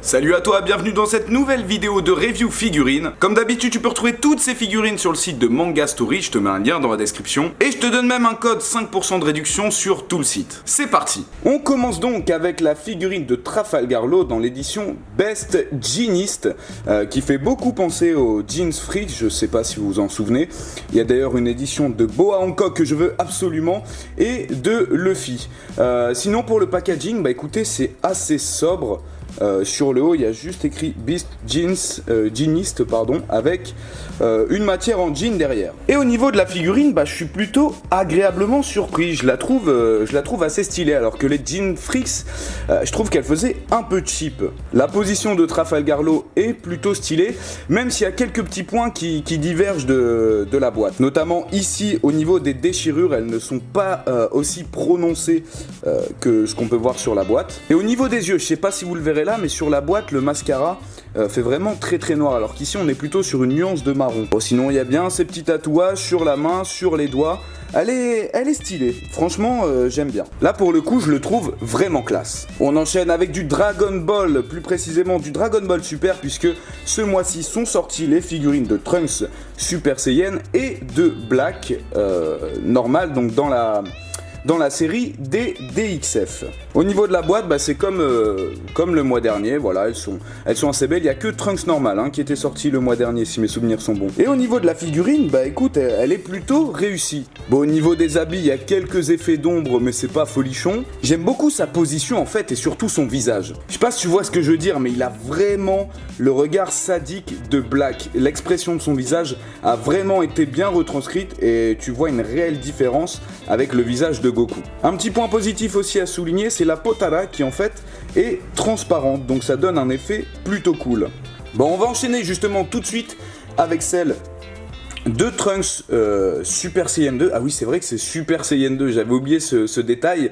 Salut à toi, bienvenue dans cette nouvelle vidéo de review figurines. Comme d'habitude, tu peux retrouver toutes ces figurines sur le site de Manga Story, je te mets un lien dans la description. Et je te donne même un code 5% de réduction sur tout le site. C'est parti. On commence donc avec la figurine de Trafalgar Law dans l'édition Best Jeanist, qui fait beaucoup penser au Jeans Freak, je sais pas si vous vous en souvenez. Il y a d'ailleurs une édition de Boa Hancock que je veux absolument, et de Luffy. Sinon pour le packaging, bah écoutez, c'est assez sobre. Sur le haut, il y a juste écrit Beast Jeanist, avec une matière en jean derrière. Et au niveau de la figurine, bah, je suis plutôt agréablement surpris. Je la trouve assez stylée, alors que les Jean Freaks, je trouve qu'elle faisait un peu cheap. La position de Trafalgar Law est plutôt stylée, même s'il y a quelques petits points qui divergent de la boîte. Notamment ici, au niveau des déchirures, elles ne sont pas aussi prononcées que ce qu'on peut voir sur la boîte. Et au niveau des yeux, je sais pas si vous le verrez là, mais sur la boîte, le mascara fait vraiment très noir, alors qu'ici on est plutôt sur une nuance de marron. Bon, sinon il y a bien ces petits tatouages sur la main, sur les doigts. Elle est stylée, franchement j'aime bien. Là pour le coup je le trouve vraiment classe. On enchaîne avec du Dragon Ball, plus précisément du Dragon Ball Super, puisque ce mois-ci sont sorties les figurines de Trunks Super Saiyan et de Black normal, donc dans la série des DXF. Au niveau de la boîte, bah, c'est comme le mois dernier, voilà, elles sont assez belles. Il n'y a que Trunks normal qui était sorti le mois dernier, si mes souvenirs sont bons. Et au niveau de la figurine, bah écoute, elle est plutôt réussie. Bon, au niveau des habits, il y a quelques effets d'ombre, mais c'est pas folichon. J'aime beaucoup sa position en fait, et surtout son visage. Je sais pas si tu vois ce que je veux dire, mais il a vraiment le regard sadique de Black. L'expression de son visage a vraiment été bien retranscrite, et tu vois une réelle différence avec le visage de Goku. Un petit point positif aussi à souligner, c'est la Potara qui en fait est transparente, donc ça donne un effet plutôt cool. Bon, on va enchaîner justement tout de suite avec celle de Trunks Super Saiyan 2. Ah oui, c'est vrai que c'est Super Saiyan 2, j'avais oublié ce détail,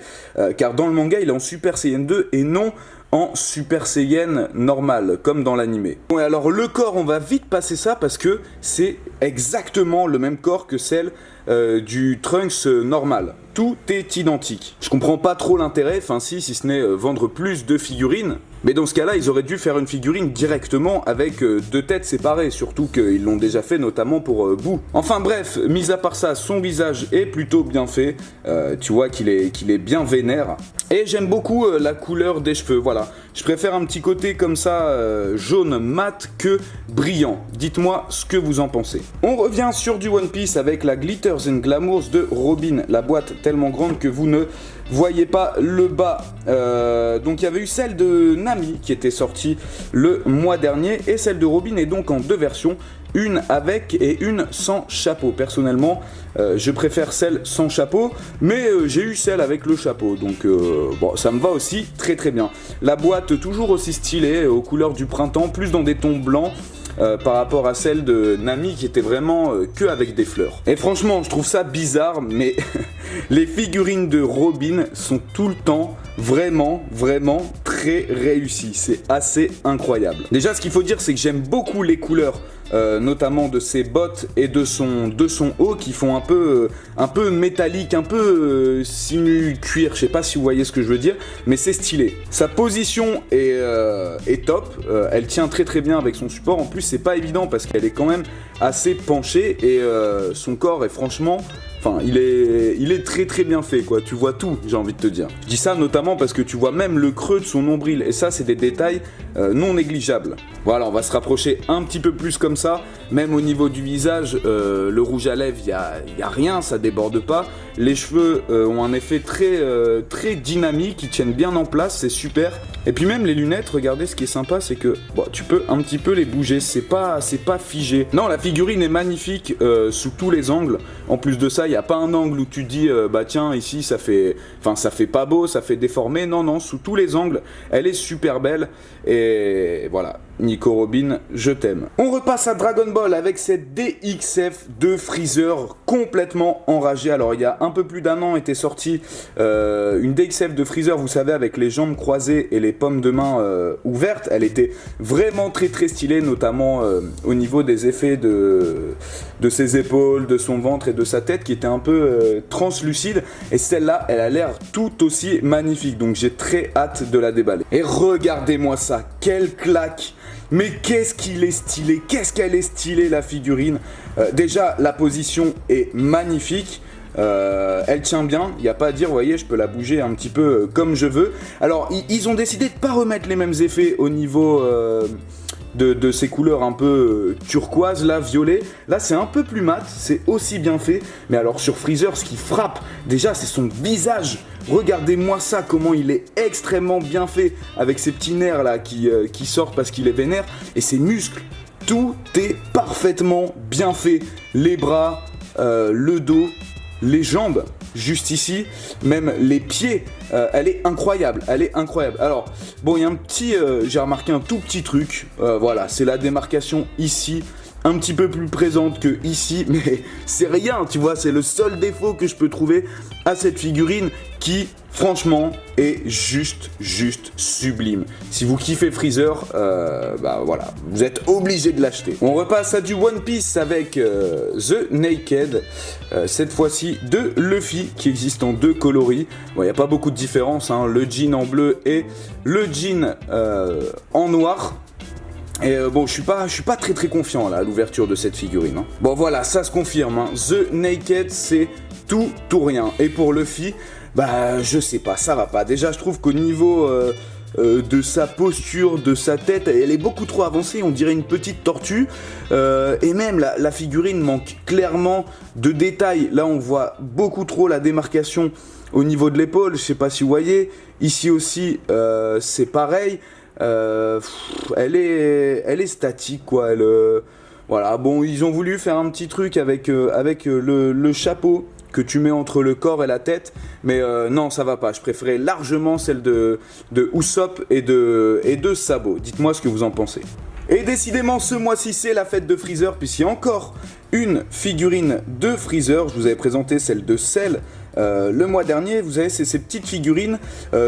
car dans le manga il est en Super Saiyan 2 et non en Super Saiyan normal, comme dans l'animé. Bon, et alors le corps, on va vite passer ça parce que c'est exactement le même corps que celle du Trunks normal. Tout est identique. Je comprends pas trop l'intérêt, enfin si ce n'est vendre plus de figurines. Mais dans ce cas-là, ils auraient dû faire une figurine directement avec deux têtes séparées, surtout qu'ils l'ont déjà fait notamment pour Boo. Enfin bref, mis à part ça, son visage est plutôt bien fait, tu vois qu'il est bien vénère. Et j'aime beaucoup la couleur des cheveux, voilà. Je préfère un petit côté comme ça, jaune mat que brillant. Dites-moi ce que vous en pensez. On revient sur du One Piece avec la Glitters and Glamours de Robin, la boîte tellement grande que vous ne voyez pas le bas. Donc il y avait eu celle de Nami qui était sortie le mois dernier, et celle de Robin est donc en deux versions, une avec et une sans chapeau. Personnellement, je préfère celle sans chapeau, mais j'ai eu celle avec le chapeau, donc bon, ça me va aussi très bien. La boîte toujours aussi stylée, aux couleurs du printemps, plus dans des tons blancs. Par rapport à celle de Nami qui était vraiment que avec des fleurs. Et franchement, je trouve ça bizarre, mais les figurines de Robin sont tout le temps vraiment très réussies. C'est assez incroyable. Déjà, ce qu'il faut dire, c'est que j'aime beaucoup les couleurs, notamment de ses bottes et de son haut, qui font un peu métallique, un peu simu cuir. Je sais pas si vous voyez ce que je veux dire, mais c'est stylé. Sa position est top. Elle tient très bien avec son support. En plus, c'est pas évident parce qu'elle est quand même assez penchée, et son corps est franchement... Enfin, il est très bien fait, quoi. Tu vois tout, j'ai envie de te dire. Je dis ça notamment parce que tu vois même le creux de son nombril, et ça, c'est des détails non négligeables. Voilà, on va se rapprocher un petit peu plus comme ça. Même au niveau du visage, le rouge à lèvres, il y a rien, ça déborde pas. Les cheveux ont un effet très dynamique, ils tiennent bien en place, c'est super. Et puis même les lunettes, regardez, ce qui est sympa, c'est que bon, tu peux un petit peu les bouger, c'est pas figé. Non, la figurine est magnifique sous tous les angles. En plus de ça, il n'y a pas un angle où tu te dis bah tiens, ici ça fait pas beau, ça fait déformé. Non, sous tous les angles, elle est super belle. Et voilà, Nico Robin, je t'aime. On repasse à Dragon Ball avec cette DXF de Freezer complètement enragé. Alors il y a un peu plus d'un an était sortie une DXF de Freezer, vous savez, avec les jambes croisées et les paumes de main ouvertes. Elle était vraiment très stylée, notamment au niveau des effets de ses épaules, de son ventre et de sa tête qui était un peu translucide. Et celle-là, elle a l'air tout aussi magnifique. Donc j'ai très hâte de la déballer. Et regardez-moi ça, quelle claque! Mais qu'est-ce qu'il est stylé, qu'est-ce qu'elle est stylée la figurine. Déjà la position est magnifique. Elle tient bien, il n'y a pas à dire, vous voyez, je peux la bouger un petit peu comme je veux. Alors ils ont décidé de ne pas remettre les mêmes effets au niveau de ces couleurs un peu turquoise, là, violet. Là c'est un peu plus mat, c'est aussi bien fait. Mais alors sur Freezer, ce qui frappe déjà c'est son visage. Regardez-moi ça, comment il est extrêmement bien fait, avec ses petits nerfs là qui sortent parce qu'il est vénère, et ses muscles. Tout est parfaitement bien fait. Les bras, le dos, les jambes, juste ici, même les pieds, elle est incroyable, elle est incroyable. Alors, bon, il y a un petit, j'ai remarqué un tout petit truc, voilà, c'est la démarcation ici, un petit peu plus présente que ici, mais c'est rien, tu vois, c'est le seul défaut que je peux trouver à cette figurine qui, franchement, est juste sublime. Si vous kiffez Freezer, bah voilà, vous êtes obligé de l'acheter. On repasse à du One Piece avec The Naked, cette fois-ci de Luffy, qui existe en deux coloris. Bon, il n'y a pas beaucoup de différence, hein, le jean en bleu et le jean en noir. Et bon, je suis pas très confiant là à l'ouverture de cette figurine. Hein. Bon voilà, ça se confirme. Hein. The Naked, c'est tout ou rien. Et pour Luffy, bah je sais pas, ça va pas. Déjà, je trouve qu'au niveau de sa posture, de sa tête, elle est beaucoup trop avancée. On dirait une petite tortue. Et même la figurine manque clairement de détails. Là, on voit beaucoup trop la démarcation au niveau de l'épaule. Je sais pas si vous voyez. Ici aussi, c'est pareil. Elle est statique quoi. Voilà, bon, ils ont voulu faire un petit truc avec le chapeau que tu mets entre le corps et la tête, mais non, ça va pas. Je préférais largement celle de Usopp et de Sabo. Dites-moi ce que vous en pensez. Et décidément, ce mois-ci, c'est la fête de Freezer, puisqu'il y a encore une figurine de Freezer. Je vous avais présenté celle de Cell le mois dernier. Vous savez, c'est ces petites figurines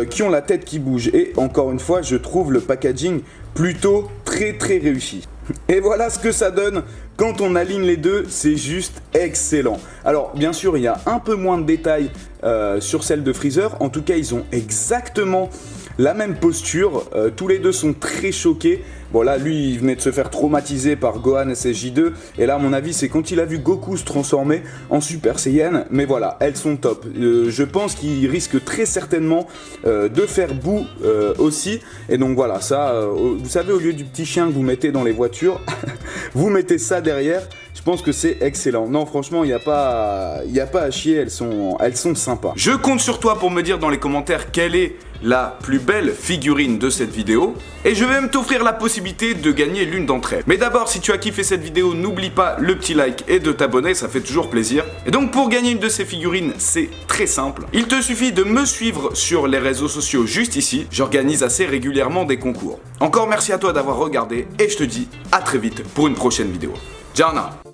qui ont la tête qui bouge. Et encore une fois, je trouve le packaging plutôt très réussi. Et voilà ce que ça donne quand on aligne les deux, c'est juste excellent. Alors bien sûr, il y a un peu moins de détails sur celle de Freezer. En tout cas, ils ont exactement la même posture. Tous les deux sont très choqués. Bon là, lui, il venait de se faire traumatiser par Gohan SSJ2. Et là, à mon avis, c'est quand il a vu Goku se transformer en Super Saiyan. Mais voilà, elles sont top. Je pense qu'il risque très certainement de faire boue aussi. Et donc voilà, ça, vous savez, au lieu du petit chien que vous mettez dans les voitures, vous mettez ça derrière. Je pense que c'est excellent. Non, franchement, il n'y a pas à chier. Elles sont sympas. Je compte sur toi pour me dire dans les commentaires quelle est la plus belle figurine de cette vidéo. Et je vais même t'offrir la possibilité de gagner l'une d'entre elles. Mais d'abord, si tu as kiffé cette vidéo, n'oublie pas le petit like et de t'abonner, ça fait toujours plaisir. Et donc pour gagner une de ces figurines, c'est très simple. Il te suffit de me suivre sur les réseaux sociaux juste ici. J'organise assez régulièrement des concours. Encore merci à toi d'avoir regardé et je te dis à très vite pour une prochaine vidéo. Ciao!